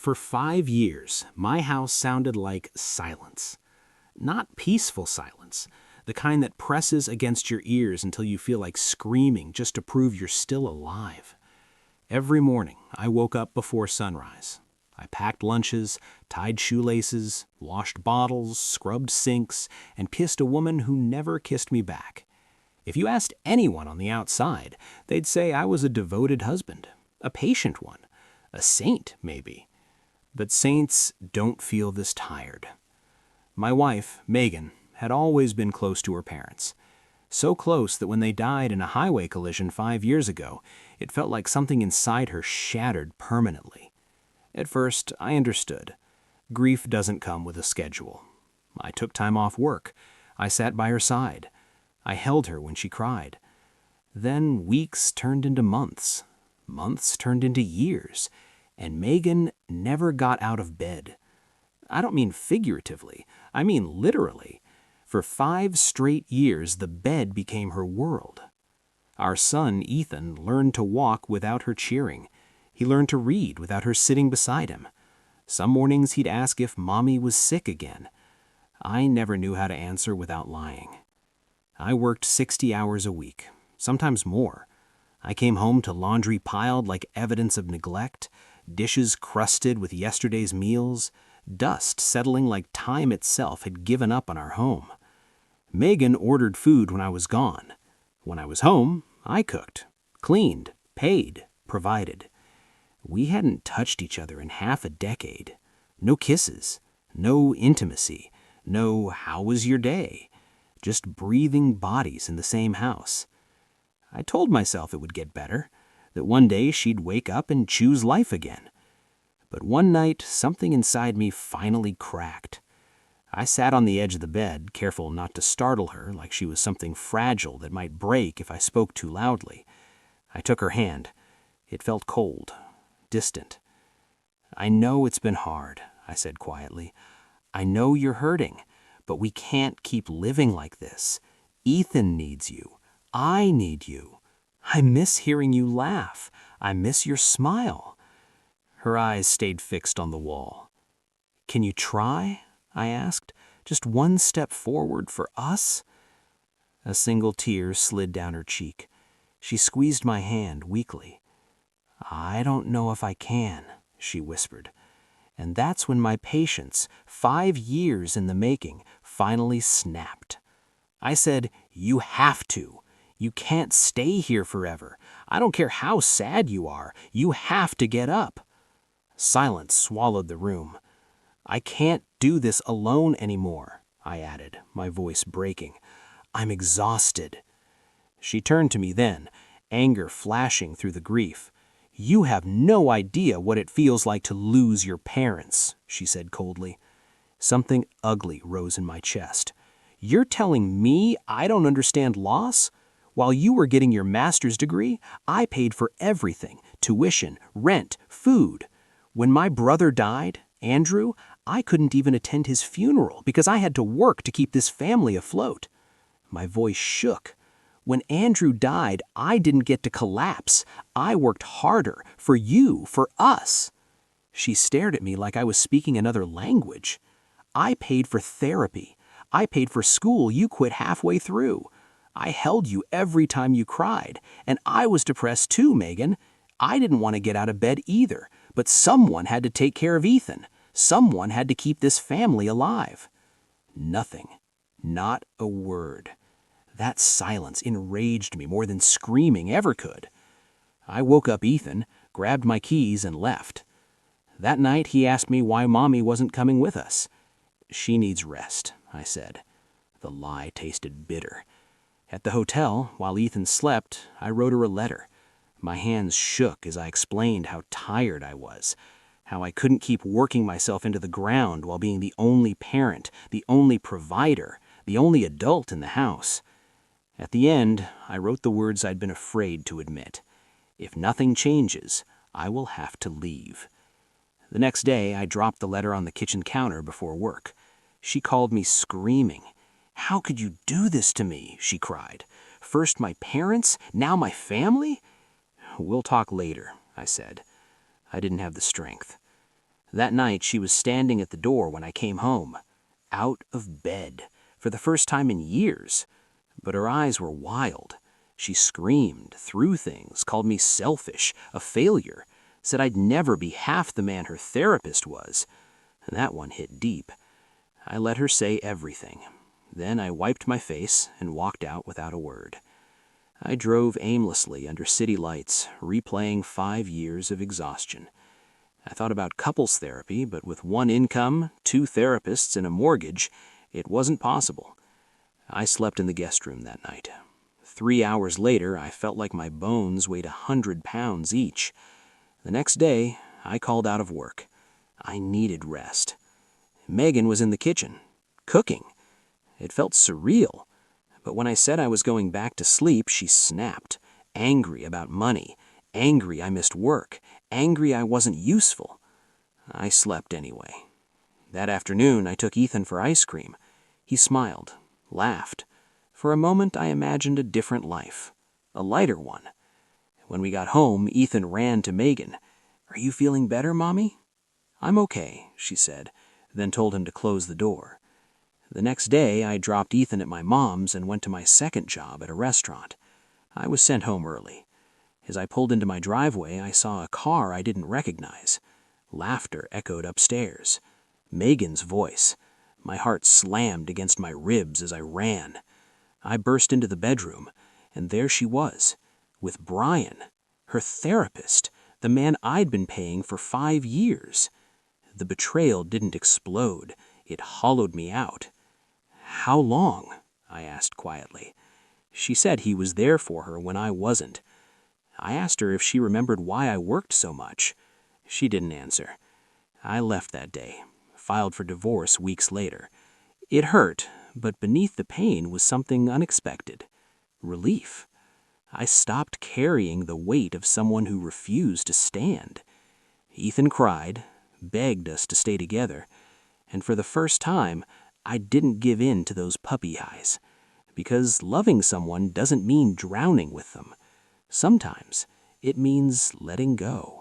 For 5 years, my house sounded like silence. Not peaceful silence, the kind that presses against your ears until you feel like screaming just to prove you're still alive. Every morning, I woke up before sunrise. I packed lunches, tied shoelaces, washed bottles, scrubbed sinks, and kissed a woman who never kissed me back. If you asked anyone on the outside, they'd say I was a devoted husband, a patient one, a saint, maybe. But saints don't feel this tired. My wife, Megan, had always been close to her parents. So close that when they died in a highway collision 5 years ago, it felt like something inside her shattered permanently. At first, I understood. Grief doesn't come with a schedule. I took time off work. I sat by her side. I held her when she cried. Then weeks turned into months. Months turned into years. And Megan never got out of bed. I don't mean figuratively. I mean literally. For 5 straight years, the bed became her world. Our son, Ethan, learned to walk without her cheering. He learned to read without her sitting beside him. Some mornings he'd ask if Mommy was sick again. I never knew how to answer without lying. I worked 60 hours a week, sometimes more. I came home to laundry piled like evidence of neglect, dishes crusted with yesterday's meals, dust settling like time itself had given up on our home. Megan ordered food when I was gone. When I was home, I cooked, cleaned, paid, provided. We hadn't touched each other in half a decade. No kisses, no intimacy, no "how was your day?" Just breathing bodies in the same house. I told myself it would get better, that one day she'd wake up and choose life again. But one night, something inside me finally cracked. I sat on the edge of the bed, careful not to startle her like she was something fragile that might break if I spoke too loudly. I took her hand. It felt cold, distant. "I know it's been hard," I said quietly. "I know you're hurting, but we can't keep living like this. Ethan needs you. I need you. I miss hearing you laugh. I miss your smile." Her eyes stayed fixed on the wall. "Can you try?" I asked. "Just one step forward for us?" A single tear slid down her cheek. She squeezed my hand weakly. "I don't know if I can," she whispered. And that's when my patience, 5 years in the making, finally snapped. I said, "You have to. You can't stay here forever. I don't care how sad you are. You have to get up." Silence swallowed the room. "I can't do this alone anymore," I added, my voice breaking. "I'm exhausted." She turned to me then, anger flashing through the grief. "You have no idea what it feels like to lose your parents," she said coldly. Something ugly rose in my chest. "You're telling me I don't understand loss? While you were getting your master's degree, I paid for everything: tuition, rent, food. When my brother died, Andrew, I couldn't even attend his funeral because I had to work to keep this family afloat." My voice shook. "When Andrew died, I didn't get to collapse. I worked harder for you, for us." She stared at me like I was speaking another language. "I paid for therapy. I paid for school you quit halfway through. I held you every time you cried, and I was depressed too, Megan. I didn't want to get out of bed either, but someone had to take care of Ethan. Someone had to keep this family alive." Nothing. Not a word. That silence enraged me more than screaming ever could. I woke up Ethan, grabbed my keys, and left. That night he asked me why Mommy wasn't coming with us. "She needs rest," I said. The lie tasted bitter. At the hotel, while Ethan slept, I wrote her a letter. My hands shook as I explained how tired I was, how I couldn't keep working myself into the ground while being the only parent, the only provider, the only adult in the house. At the end, I wrote the words I'd been afraid to admit. If nothing changes, I will have to leave. The next day, I dropped the letter on the kitchen counter before work. She called me screaming. "How could you do this to me?" she cried. "First my parents, now my family?" "We'll talk later," I said. I didn't have the strength. That night, she was standing at the door when I came home, out of bed, for the first time in years. But her eyes were wild. She screamed, threw things, called me selfish, a failure, said I'd never be half the man her therapist was. And that one hit deep. I let her say everything. Then I wiped my face and walked out without a word. I drove aimlessly under city lights, replaying 5 years of exhaustion. I thought about couples therapy, but with one income, 2 therapists, and a mortgage, it wasn't possible. I slept in the guest room that night. 3 hours later, I felt like my bones weighed 100 pounds each. The next day, I called out of work. I needed rest. Megan was in the kitchen, cooking. It felt surreal. But when I said I was going back to sleep, she snapped, angry about money, angry I missed work, angry I wasn't useful. I slept anyway. That afternoon, I took Ethan for ice cream. He smiled, laughed. For a moment, I imagined a different life, a lighter one. When we got home, Ethan ran to Megan. "Are you feeling better, Mommy?" "I'm okay," she said, then told him to close the door. The next day, I dropped Ethan at my mom's and went to my second job at a restaurant. I was sent home early. As I pulled into my driveway, I saw a car I didn't recognize. Laughter echoed upstairs. Megan's voice. My heart slammed against my ribs as I ran. I burst into the bedroom, and there she was, with Brian, her therapist, the man I'd been paying for 5 years. The betrayal didn't explode. It hollowed me out. "How long?" I asked quietly. She said he was there for her when I wasn't. I asked her if she remembered why I worked so much. She didn't answer. I left that day, filed for divorce weeks later. It hurt, but beneath the pain was something unexpected. Relief. I stopped carrying the weight of someone who refused to stand. Ethan cried, begged us to stay together, and for the first time, I didn't give in to those puppy eyes. Because loving someone doesn't mean drowning with them. Sometimes it means letting go.